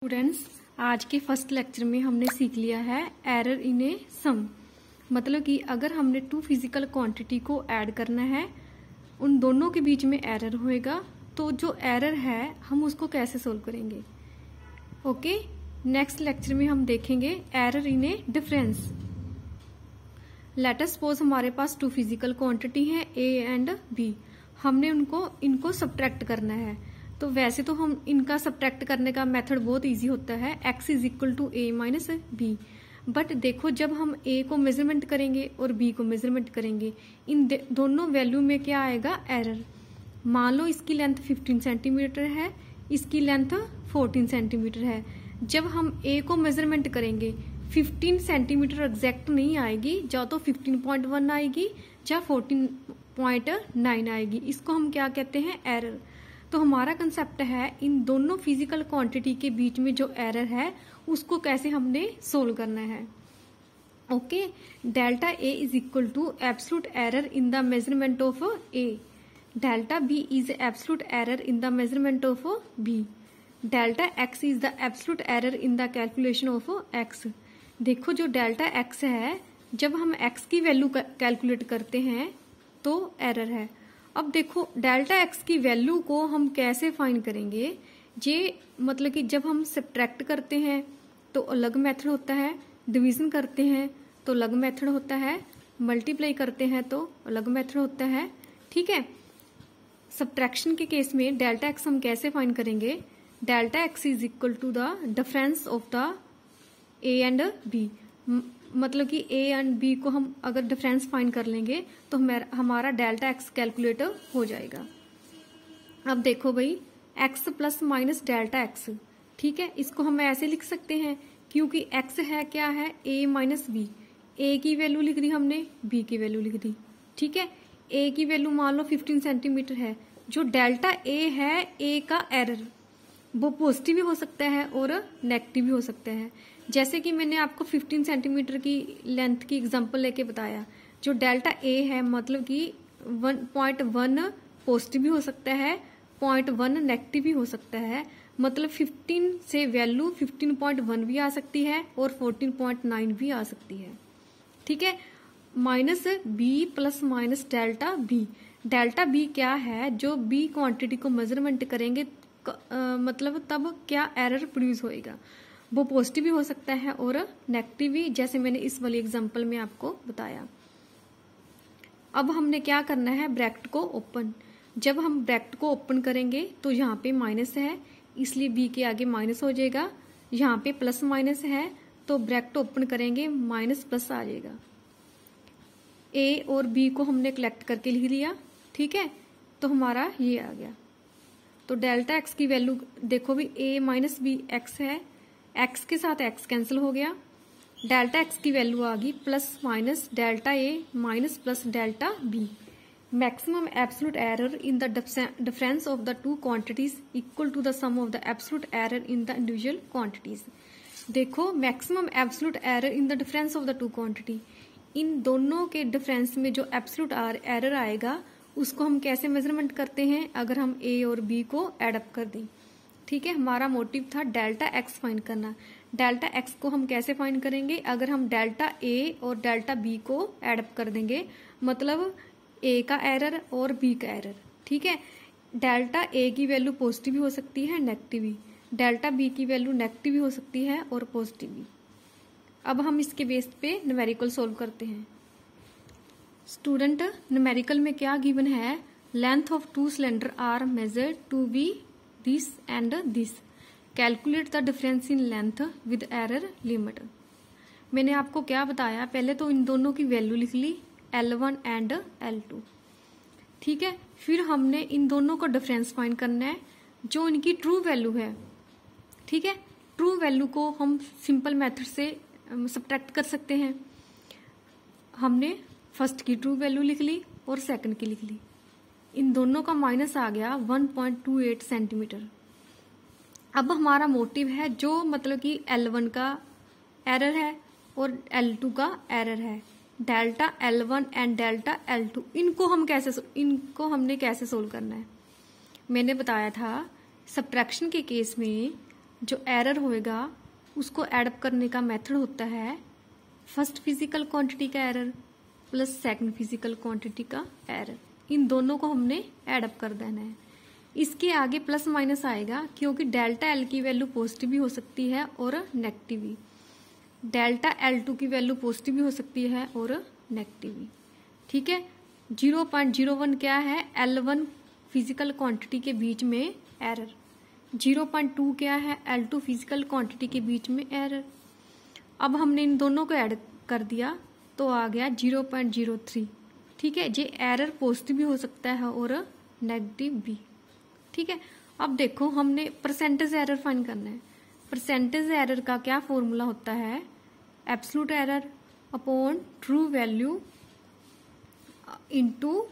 Students, आज के first lecture में हमने सीख लिया है एरर इन ए सम। मतलब कि अगर हमने टू फिजिकल क्वांटिटी को ऐड करना है, उन दोनों के बीच में एरर होएगा, तो जो एरर है हम उसको कैसे सोल्व करेंगे। ओके, नेक्स्ट लेक्चर में हम देखेंगे error in A difference. Let us suppose हमारे पास टू फिजिकल क्वांटिटी है ए एंड बी, हमने इनको सब्ट्रैक्ट करना है। तो वैसे तो हम इनका सब्ट्रैक्ट करने का मेथड बहुत इजी होता है, x is equal to A minus B. But देखो, जब हम a को मेजरमेंट करेंगे और b को मेजरमेंट करेंगे, इन दोनों वैल्यू में क्या आएगा, एरर। मान लो इसकी लेंथ 15 सेंटीमीटर है, इसकी लेंथ 14 सेंटीमीटर है। जब हम a को मेजरमेंट करेंगे 15 सेंटीमीटर एग्जैक्ट नहीं आएगी, या तो 15.1 आएगी या 14.9 आएगी। इसको हम क्या कहते हैं, एरर। तो हमारा कंसेप्ट है इन दोनों फिजिकल क्वांटिटी के बीच में जो एरर है उसको कैसे हमने सोल्व करना है। Okay, delta A is equal to absolute error in the measurement of A, delta B is absolute error in the measurement of B, delta X is the absolute error in the calculation of X. देखो, जो delta x है, जब हम x की value calculate करते हैं तो error है। अब देखो, डेल्टा एक्स की वैल्यू को हम कैसे फाइंड करेंगे। ये मतलब कि जब हम सब्ट्रैक्ट करते हैं तो अलग मेथड होता है, डिवीजन करते हैं तो अलग मेथड होता है, मल्टीप्लाई करते हैं तो अलग मेथड होता है। ठीक है, सब्ट्रैक्शन के केस में डेल्टा एक्स हम कैसे फाइंड करेंगे, delta X is equal to the difference of the A and B. मतलब कि ए एंड बी को हम अगर डिफरेंस फाइंड कर लेंगे तो हमारा डेल्टा एक्स कैलकुलेट हो जाएगा। अब देखो भाई, x plus minus delta x, ठीक है, इसको हम ऐसे लिख सकते हैं क्योंकि एक्स है क्या है, ए माइनस बी। ए की वैल्यू लिख दी हमने, बी की वैल्यू लिख दी। ठीक है, ए की वैल्यू मान लो 15 सेंटीमीटर है। जो डेल्टा ए है, ए का एरर वो पॉजिटिव भी हो सकता है और नेगेटिव भी हो सकता है। जैसे कि मैंने आपको 15 सेंटीमीटर की लेंथ की एग्जांपल लेके बताया, जो डेल्टा ए है मतलब कि 1.1 पॉजिटिव भी हो सकता है, 0.1 नेगेटिव भी हो सकता है। मतलब 15 से वैल्यू 15.1 भी आ सकती है और 14.9 भी आ सकती है। ठीक है, minus B plus minus delta B. Delta B क्या है, जो बी क्वांटिटी को मेजरमेंट करेंगे मतलब तब क्या एरर प्रोड्यूस होएगा, वो पॉजिटिव भी हो सकता है और नेगेटिव भी, जैसे मैंने इस वाली एग्जांपल में आपको बताया। अब हमने क्या करना है, ब्रैकेट को ओपन। जब हम ब्रैकेट को ओपन करेंगे तो यहाँ पे माइनस है, इसलिए बी के आगे माइनस हो जाएगा। यहाँ पे प्लस माइनस है तो ब्रैकेट ओपन करेंगे, माइनस प्लस आ जाएगा। ए और बी को हमने कलेक्ट करके लिख दिया। ठीक है, तो हमारा ये आ गया। तो डेल्टा एक्स की वैल्यू देखो भी, ए माइनस बी एक्स है, एक्स के साथ एक्स कैंसिल हो गया। डेल्टा एक्स की वैल्यू आ गई plus minus delta A minus plus delta B. Maximum absolute error in the difference of the two quantities equal to the sum of the absolute error in the individual quantities. देखो, maximum absolute error in the difference of the two quantity, इन दोनों के difference में जो absolute error आएगा उसको हम कैसे मेजरमेंट करते हैं, अगर हम ए और बी को एड अप कर दें। ठीक है, हमारा मोटिव था डेल्टा एक्स फाइंड करना। डेल्टा एक्स को हम कैसे फाइंड करेंगे, अगर हम डेल्टा ए और डेल्टा बी को एड अप कर देंगे, मतलब ए का एरर और बी का एरर। ठीक है, डेल्टा ए की वैल्यू पॉजिटिव भी हो सकती है, नेगेटिव भी। डेल्टा बी की वैल्यू नेगेटिव भी हो सकती है और पॉजिटिव भी। अब हम इसके बेस पे न्यूमेरिकल सोल्व करते हैं। स्टूडेंट, न्यूमेरिकल में क्या गिवन है, length of two cylinder are measured to be this and this, calculate the difference in length with error limit. मैंने आपको क्या बताया, पहले तो इन दोनों की वैल्यू लिख ली, L1 एंड L2। ठीक है, फिर हमने इन दोनों का डिफरेंस फाइंड करना है, जो इनकी ट्रू वैल्यू है। ठीक है, ट्रू वैल्यू को हम सिंपल मेथड से सब्ट्रैक्ट कर सकते हैं। हमने फर्स्ट की ट्रू वैल्यू लिख ली और सेकंड की लिख ली। इन दोनों का माइनस आ गया 1.28 सेंटीमीटर। अब हमारा मोटिव है, जो मतलब कि L1 का एरर है और L2 का एरर है, delta L1 and delta L2, इनको हमने कैसे सोल्व करना है। मैंने बताया था सब्ट्रैक्शन के केस में जो एरर होएगा उसको ऐड करने का मेथड होता है फर्स्ट फिजिकल क्वांटिटी का error plus second physical quantity का एरर। इन दोनों को हमने ऐड अप कर देना है। इसके आगे प्लस माइनस आएगा क्योंकि डेल्टा एल की वैल्यू पॉजिटिव भी हो सकती है और नेगेटिव भी। डेल्टा L2 की वैल्यू पॉजिटिव भी हो सकती है और नेगेटिव भी। ठीक है। 0.01 क्या है, L1 फिजिकल क्वांटिटी के बीच में एरर। 0.2 क्या है, L2 फिजिकल क्वांटिटी के बीच में एरर। अब हमने इन दोनों को ऐड कर दिया तो आ गया 0.03। ठीक है। ये एरर पॉजिटिव भी हो सकता है और नेगेटिव भी। ठीक है। अब देखो हमने परसेंटेज एरर फाइंड करना है। परसेंटेज एरर का क्या फॉर्मूला होता है, absolute error upon true value into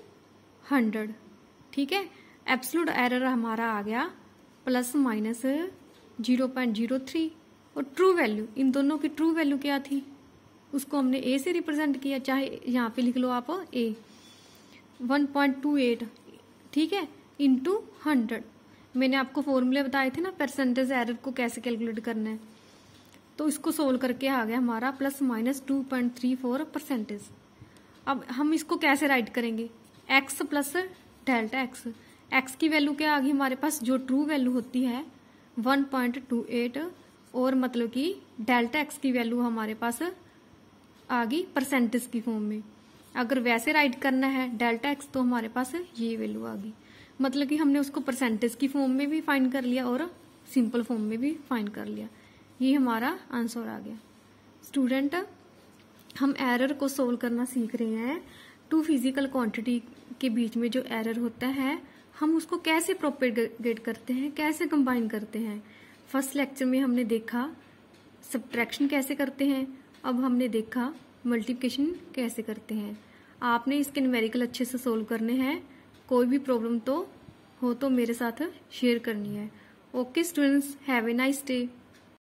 100। ठीक है। एब्सोल्यूट एरर हमारा आ गया प्लस माइनस 0.03 और ट्रू वैल्यू, इन दोनों की ट्रू वैल्यू क्या थी उसको हमने ए से रिप्रेजेंट किया, चाहे यहाँ पे लिख लो आप ए 1.28। ठीक है। इंटू 100। मैंने आपको फॉर्मूले बताए थे ना परसेंटेज एरर को कैसे कैलकुलेट करना है, तो इसको सोल्व करके आ गया हमारा प्लस माइनस 2.34%। अब हम इसको कैसे राइट करेंगे, x plus delta x। x की वैल्यू क्या आ गई हमारे पास, जो ट्रू वैल्यू होती है 1.28 और मतलब कि डेल्टा x की वैल्यू हमारे पास आ गई परसेंटेज की फॉर्म में। अगर वैसे राइट करना है डेल्टा x तो हमारे पास ये वैल्यू आ गई, मतलब कि हमने उसको परसेंटेज की फॉर्म में भी फाइंड कर लिया और सिंपल फॉर्म में भी फाइंड कर लिया। ये हमारा आंसर आ गया। स्टूडेंट, हम एरर को सोल्व करना सीख रहे हैं। टू फिजिकल क्वांटिटी के बीच में जो एरर होता है हम उसको कैसे प्रोपेगेट करते हैं, कैसे कंबाइन करते हैं। फर्स्ट लेक्चर में हमने देखा सब्ट्रैक्शन कैसे करते हैं, अब हमने देखा मल्टीप्लिकेशन कैसे करते हैं। आपने इसके न्यूमेरिकल अच्छे से सोल्व करने हैं। कोई भी प्रॉब्लम तो हो तो मेरे साथ शेयर करनी है। Okay students, have a nice day.